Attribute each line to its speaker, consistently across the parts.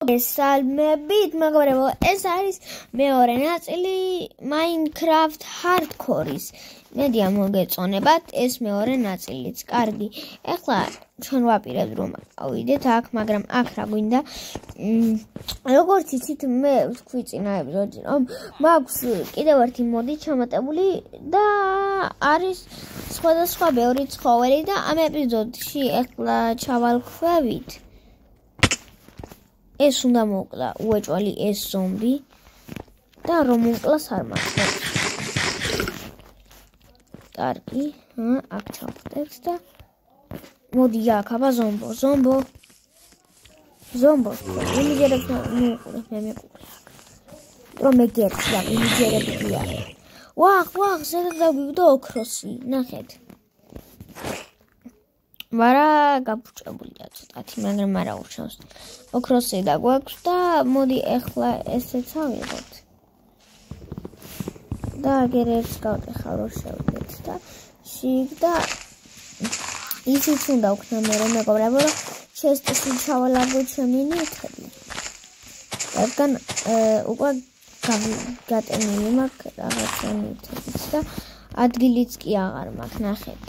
Speaker 1: მოგესალმებით, მეგობრებო, ეს არის მეორე ნაწილი Minecraft Hardcore-ის. მედია მოგეწონებათ ეს მეორე ნაწილიც. კარგი. ეხლა ჩვენ ვაპირებთ რომ ავიდეთ აქ, მაგრამ აქ რა გვინდა? როგორც იცით, მე ვთქვი წინა ეპიზოდში, რომ მაქვს კიდევ ერთი მოდი ჩამატებული და არის სხვადასხვა ბევრი ცხოველი და ამ ეპიზოდში ეხლა ჩავალქვევით. ეს უნდა მოკლა უეჭვალი ეს ზომბი და რომ მოკლას არ მართლობს. კარგი, აქ ჩავხდეთ და მოდი აქ აბა ზომბო. იმიჯერებს მოუყურებ მე მეკუქლე აქ. რომ მეგერცია იმიჯერებია. ვახ, ზედა დაგვიგდო ოქროსი, ნახეთ. მარა გაფუჭებულია ცოტათი, მაგრამ არა ურჩევს. ოქროსი და გვაქვს და მოდი ეხლა ესეც ავიღოთ. და აგერ ერთს გავტეხავ რომ შევიდეთ და შიგ და ისიც უნდა ვქნა მე რომ მეგობრებო რომ ჩესტში ჩავალაგო ჩემი ნივთები. რადგან უკვე გატენილი მაქვს რაღაცა ნივთებიც და ადგილიც კი აღარ მაქვს, ნახეთ.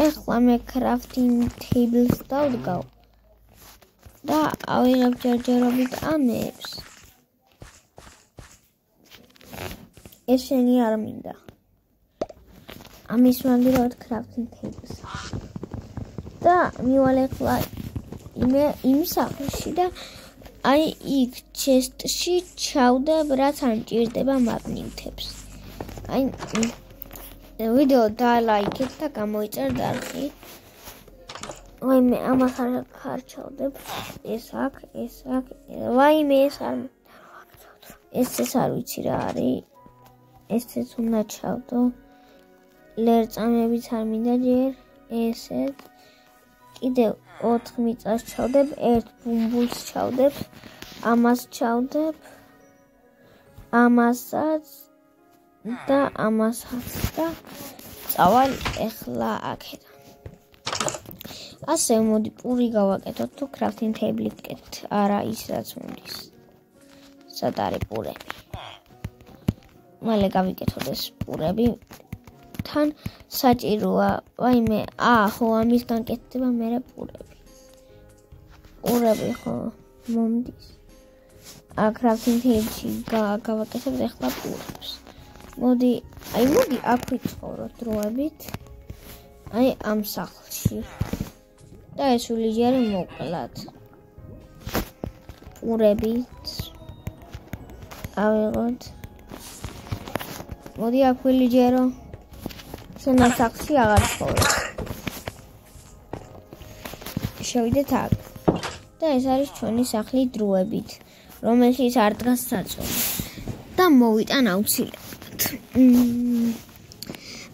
Speaker 1: ეხლა მე crafting tables დავდგავ და ავიღებ ჯერჯერობით ამებს. ეს შენი არ მინდა. ამის ვანგირავთ crafting tables. და მივალ ეხლა იმ სახლში და აი იქ chestში ჩავდებ რაც არ მჭირდება მაგნიტებს. აი ვიდეო დალაიქეთ და გამოიწერთ არხი. ვაიმე ამას არ ჩავდებ. ეს აქ. ვაიმე ეს არ ვიცი რა არის. ესეც უნდა ჩავდო. ლერწამებიც არ მინდა ჯერ. ესეთ. კიდევ 4 მიწას ჩავდებ, 1 ბუმბულს ჩავდებ. ამას ჩავდებ. ამასაც და ამასაც და წავალ ეხლა აქედან. ასე მოდი პური გავაკეთოთ თუ crafting table-ით კეთთ. არა ის რაც უნდის. სად არის პურები? მალე გავიკეთოთ ეს პურები. თან საჭიროა. ვაიმე, ხო ამისგან კეთდება მერე პურები. პურები ხო მომდის. crafting table-ში გავაკეთებ ეხლა პურებს. მოდი აქ ვიცხოვროთ დროებით. აი ამ სახლში. და ეს ულიჯერი მოკლათ. პურებით ავიღოთ. მოდი აქ ულიჯერო. შენ ამ სახლში აღარ ცხოვრობ. შევიდეთ აქ. და ეს არის ჩვენი სახლი დროებით, რომელშიც არ დგას საწოლი. და მოვიტან აუცილებლად.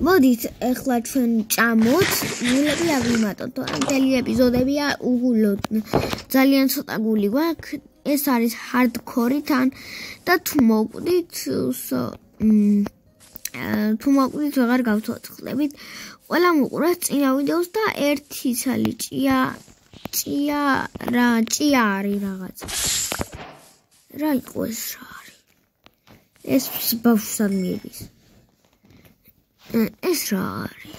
Speaker 1: მოდით ეხლა ჩვენ ჭამოთ, გულები აგვიმატოთ. მთელი ეპიზოდებია უგულოდ. ძალიან ცოტა გული გვაქვს. ეს არის hardcore-თან და თუ მოკვდით ვეღარ გავთვალხლებით. ყველა მოყურეთ წინა ვიდეოს და ერთი ცალი ჭია არის რაღაც. რა იყო ეს რა არის? ეს ბავშვად მიდის. ეს რა არის?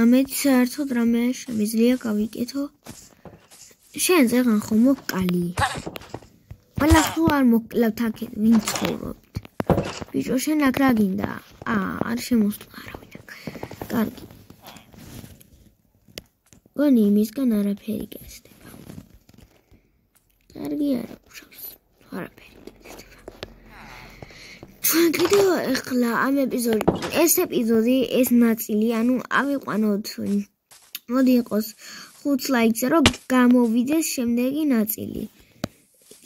Speaker 1: ამეთ საერთოდ რამე შემიძლია გავიკეთო? შენ ზეგან ხომ მოკალი? ყველა თუ არ მოკლავთ აქეთ, ვინ ცხოვრობთ? ბიჭო, შენ აქ რა გინდა? არ შემოსვლა არავინ აქ. კარგი. გონი იმისგან არაფერი გესდება. კარგი არა უშავს. არაფერი გესდება. ჩვენ კიდევ ეხლა ამ ეპიზოდი, ეს ნაწილი, ანუ ავიყვანოთ. მოდი იყოს 5 ლაიქზე, რომ გამოვიდეს შემდეგი ნაწილი.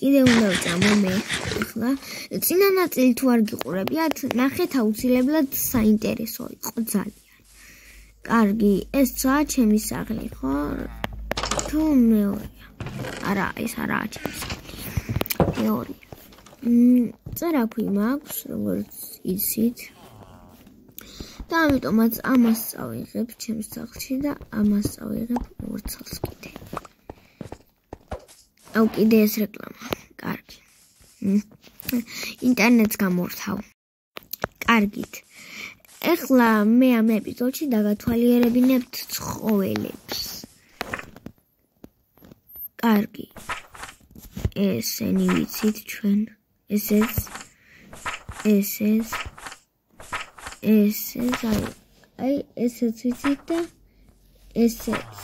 Speaker 1: კიდევ უნდა ვჭამო მე ახლა. წინა ნაწილი თუ არ გიყურებიათ, ნახეთ აუცილებლად საინტერესო იყო ძალიან. კარგი, ესაა ჩემი სახლი, ხო? თუ მეორეა. არა, ეს არაა ჩემი სახლი. მეორეა. წერაქვი მაქვს, როგორც იცით. და ამიტომაც ამას წავიღებ ჩემს სახლში და ამას წავიღებ ორცალს კიდე. აუ კიდე ეს რეკლამა. კარგი. ინტერნეტს გამორთავ. კარგით. ეხლა მე ამ ეპიზოდში დაგათვალიერებინებთ ცხოველებს. კარგი. ესენი ვიცით ჩვენ. ესეც აი ესეც ვიცით და ესეც.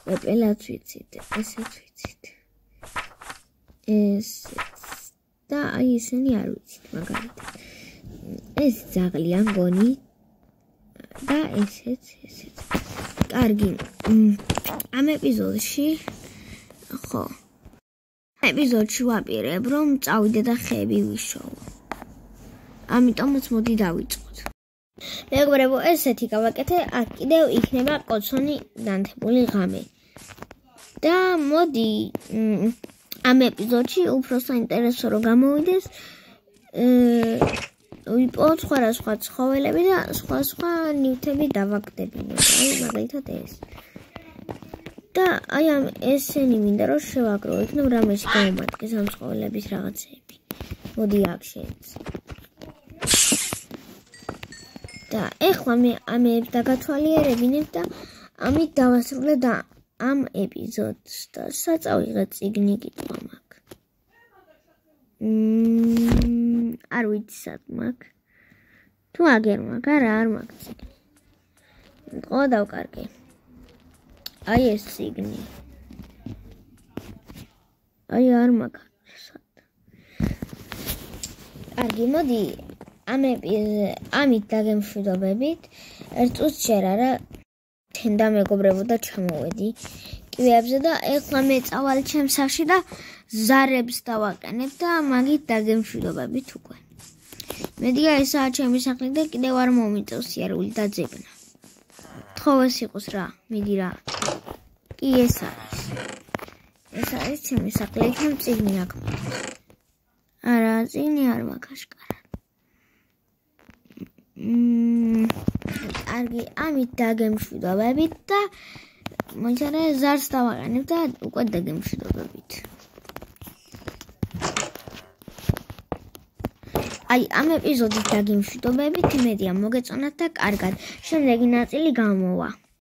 Speaker 1: პეპელაც ვიცით, ესეც ვიცით. ესეც და აი ესენი არ ვიცით მაგალითად. ეს ძაღლიან გონი და ესეც. კარგი. ამ ეპიზოდში ხო ეპიზოდში ვაპირებ რომ წავიდე და ხეები ვიშოვო. ამიტომაც მოდი დავიწყოთ. მეგობრებო, ესეთი გავაკეთე, აქ კიდევ იქნება კოცონი დანთებული ღამე. და მოდი ამ ეპიზოდში უფრო საინტერესო რომ გამოვიდეს, ვიპოვოთ სხვა ცხოველები და სხვა ნივთები დავაგდებინოთ. აი მაგალითად ეს. და აი ამ ესენი მინდა რომ შევაგრო, იქნებ რამეში გამომადგეს ამ ცხოველების რაღაცეები. მოდი აქ შეეცი. და ეხლა მე ამებს დაგათვალიერებინებ და ამით დავასრულე და ამ ეპიზოდს და საწავიღე წიგნი კითხვა მაქვს. არ ვიცი სად მაქვს. თუ აგერ მაქვს, არ მაქვს წიგნი. ყო დავკარგე. აი ეს წიგნი. აი არ მაქვს სად. კარგი, მოდი ამით დაგემშვიდობებით. ერთ წუთს შეერა რა თენდა მეგობრებო და ჩამოვედი კივეებზე და ეხლა მე წავალ ჩემს სახლში და ზარებს დავაყენებ და მაგით დაგემშვიდობებით უკვე. მედია ესაა ჩემი სახლი და კიდევ არ მომიწევს სიარული და ძებნა. თხოვეს იყოს რა, მიდი რა. კი ეს არის. ეს არის ჩემი სახლი, იქნებ წიგნი აქ მაქვს. არა, წიგნი არ მაქვს აშკარად. კარგი, ამით დაგემშვიდობებით და მოიწერე ზარს დავაყენებ და უკვე დაგემშვიდობებით. აი, ამ ეპიზოდით დაგემშვიდობებით, იმედია მოგეწონათ და კარგად. შემდეგი ნაწილი გამოვა.